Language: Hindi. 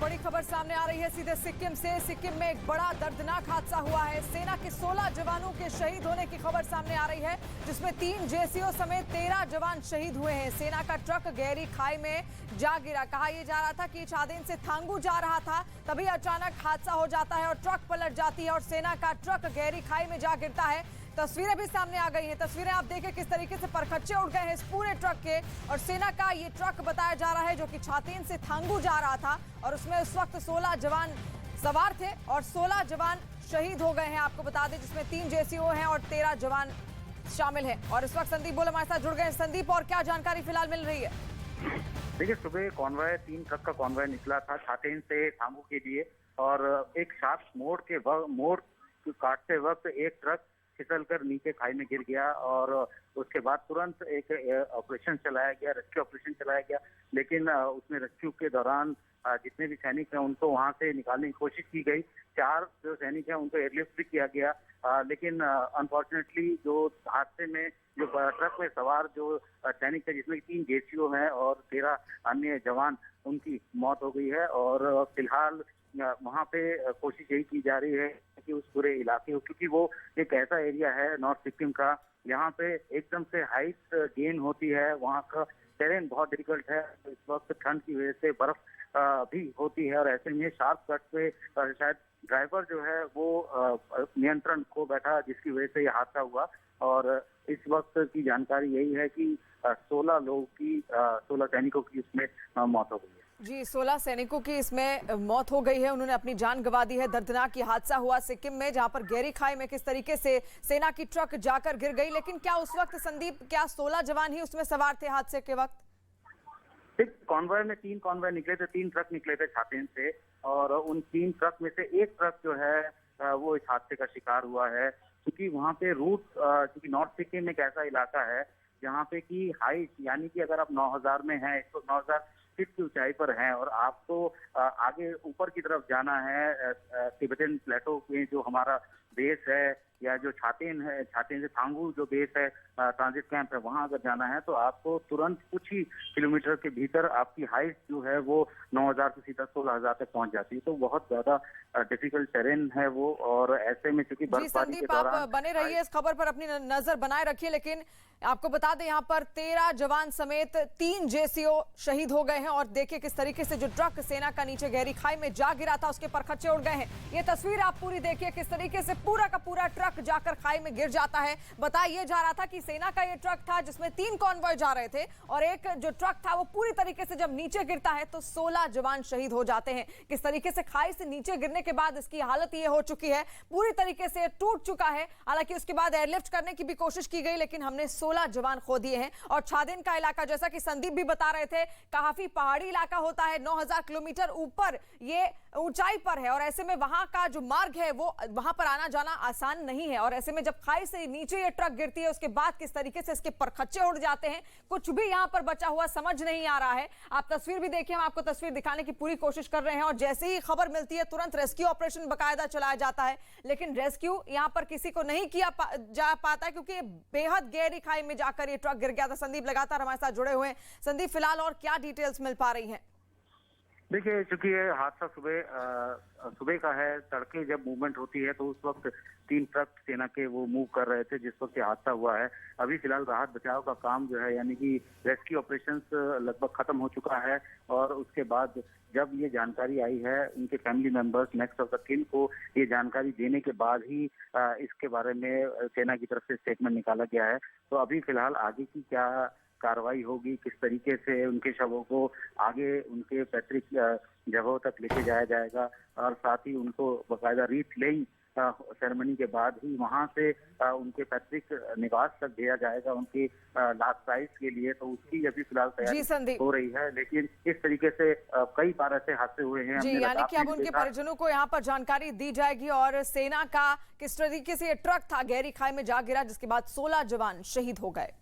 बड़ी खबर सामने आ रही है सीधे सिक्किम से। सिक्किम में एक बड़ा दर्दनाक हादसा हुआ है। सेना के 16 जवानों के शहीद होने की खबर सामने आ रही है, जिसमें 3 जेसीओ समेत 13 जवान शहीद हुए हैं। सेना का ट्रक गहरी खाई में जा गिरा। कहा यह जा रहा था कि छादेन से थांगू जा रहा था, तभी अचानक हादसा हो जाता है और ट्रक पलट जाती है और सेना का ट्रक गहरी खाई में जा गिरता है। तस्वीरें भी सामने आ गई हैं। तस्वीरें आप देखें किस तरीके से परखच्चे उड़ गए हैं इस पूरे ट्रक के। और सेना का ये ट्रक बताया जा रहा है जो कि छातेन से थांगू जा रहा था और उसमें उस वक्त 16 जवान सवार थे और 16 जवान शहीद हो गए हैं। आपको बता दें जिसमें 3 जेसीओ हैं और 13 जवान शामिल हैं। और इस वक्त संदीप बोल हमारे साथ जुड़ गए हैं। संदीप, और क्या जानकारी फिलहाल मिल रही है? देखिए, सुबह कॉन्वॉय 3 ट्रक का कॉन्वॉय निकला था छातेन से थांगू के लिए और एक शार्प मोड़ काटते वक्त एक ट्रक फिसलकर नीचे खाई में गिर गया और उसके बाद तुरंत एक ऑपरेशन चलाया गया, रेस्क्यू ऑपरेशन चलाया गया। लेकिन उसमें रेस्क्यू के दौरान जितने भी सैनिक हैं उनको वहां से निकालने की कोशिश की गई। 4 जो सैनिक हैं उनको एयरलिफ्ट भी किया गया, लेकिन अनफॉर्चुनेटली जो हादसे में जो ट्रक में सवार जो सैनिक थे, जिसमें 3 जेसीओ हैं और 13 अन्य जवान, उनकी मौत हो गई है। और फिलहाल वहाँ पे कोशिश यही की जा रही है कि उस पूरे इलाके को, क्योंकि वो एक ऐसा एरिया है नॉर्थ सिक्किम का, यहाँ पे एकदम से हाइट गेन होती है, वहाँ का टेरेन बहुत डिफिकल्ट है। इस वक्त ठंड की वजह से बर्फ भी होती है और ऐसे में शार्प कट पे शायद ड्राइवर जो है वो नियंत्रण खो बैठा, जिसकी वजह से ये हादसा हुआ। और इस वक्त की जानकारी यही है कि 16 सैनिकों की इसमें मौत हो गई है। जी, 16 सैनिकों की इसमें मौत हो गई है, उन्होंने अपनी जान गंवा दी है। दर्दनाक ये हादसा हुआ सिक्किम में, जहां पर गहरी खाई में किस तरीके से सेना की ट्रक जाकर गिर गई। लेकिन क्या उस वक्त संदीप, क्या 16 जवान ही उसमें सवार थे हादसे के वक्त? कॉन्वॉय में 3 कॉन्वॉय निकले थे, 3 ट्रक निकले थे छातेन से और उन 3 ट्रक में से एक ट्रक जो है वो इस हादसे का शिकार हुआ है। क्योंकि वहाँ पे रूट, क्योंकि नॉर्थ सिक्किम एक ऐसा इलाका है जहाँ पे की हाइट, यानी कि अगर आप 9000 में हैं, 9000 फीट की ऊंचाई पर हैं और आपको आगे ऊपर की तरफ जाना है तिब्बतन प्लेटो में जो हमारा बेस है, या जो छातेन है, छातेन से थांगू जो बेस है, ट्रांजिट कैंप है, वहां अगर जाना है तो आपको तुरंत कुछ ही किलोमीटर के भीतर आपकी हाइट जो है वो 9000 से सीधा 16000 तक पहुंच जाती है। तो बहुत ज्यादा डिफिकल्ट टेरेन है वो। और ऐसे में चूंकि बर्फबारी के दौरान आप बने रहिए, इस खबर पर अपनी नजर बनाए रखिए। लेकिन आपको बता दें यहाँ पर 13 जवान समेत 3 जेसीओ शहीद हो गए हैं। और देखिए किस तरीके से जो ट्रक सेना का नीचे गहरी खाई में जा गिरा था, उसके परखच्चे उड़ गए हैं। ये तस्वीर आप पूरी देखिए किस तरीके से पूरा का पूरा ट्रक जाकर खाई में गिर जाता है। बताया जा रहा था कि सेना का ये ट्रक था जिसमें 3 कॉन्वॉय जा रहे थे और एक जो ट्रक था वो पूरी तरीके से जब नीचे गिरता है तो 16 जवान शहीद हो जाते हैं। किस तरीके से खाई से नीचे गिरने के बाद इसकी हालत ये हो चुकी है, पूरी तरीके से टूट चुका है। हालांकि उसके बाद एयरलिफ्ट करने की भी कोशिश की गई, लेकिन हमने 16 जवान खो दिए हैं। और छादेन का इलाका, जैसा कि संदीप भी बता रहे थे, काफी पहाड़ी इलाका होता है, 9000 किलोमीटर ऊपर ये ऊंचाई पर है और ऐसे में वहां का जो मार्ग है वो वहां पर आना जाना आसान नहीं है। और ऐसे में जब खाई से नीचे ये ट्रक गिरती है उसके बाद किस तरीके से इसके परखच्चे उड़ जाते हैं, कुछ भी यहां पर बचा हुआ समझ नहीं आ रहा है। आप तस्वीर भी देखिए, हम आपको तस्वीर दिखाने की पूरी कोशिश कर रहे हैं। और जैसे ही खबर मिलती है तुरंत रेस्क्यू ऑपरेशन बाकायदा चलाया जाता है, लेकिन रेस्क्यू यहां पर किसी को नहीं किया जा पाता है क्योंकि बेहद गहरी खाई में जाकर ये ट्रक गिर गया था। संदीप लगातार हमारे साथ जुड़े हुए हैं। संदीप, फिलहाल और क्या डिटेल्स मिल पा रही हैं? देखिए, चूंकि ये हादसा सुबह का है, तड़के जब मूवमेंट होती है तो उस वक्त 3 ट्रक सेना के वो मूव कर रहे थे जिस वक्त ये हादसा हुआ है। अभी फिलहाल राहत बचाव का काम जो है, यानी कि रेस्क्यू ऑपरेशंस लगभग खत्म हो चुका है। और उसके बाद जब ये जानकारी आई है, उनके family members, next of the किन को ये जानकारी देने के बाद ही इसके बारे में सेना की तरफ से स्टेटमेंट निकाला गया है। तो अभी फिलहाल आगे की क्या कार्रवाई होगी, किस तरीके से उनके शवों को आगे उनके पैतृक जगहों तक लेके जाया जाएगा और साथ ही उनको बाकायदा रीथ लेइंग सेरेमनी के बाद ही वहां से उनके पैतृक निवास तक भेजा जाएगा उनकी लास्ट राइट्स के लिए। तो उसकी अभी फिलहाल तैयारी हो रही है। लेकिन इस तरीके से कई बार ऐसे हादसे हुए हैं जी, यानी कि अब उनके परिजनों को यहाँ पर जानकारी दी जाएगी। और सेना का किस तरीके से ये ट्रक था गहरी खाई में जा गिरा जिसके बाद 16 जवान शहीद हो गए।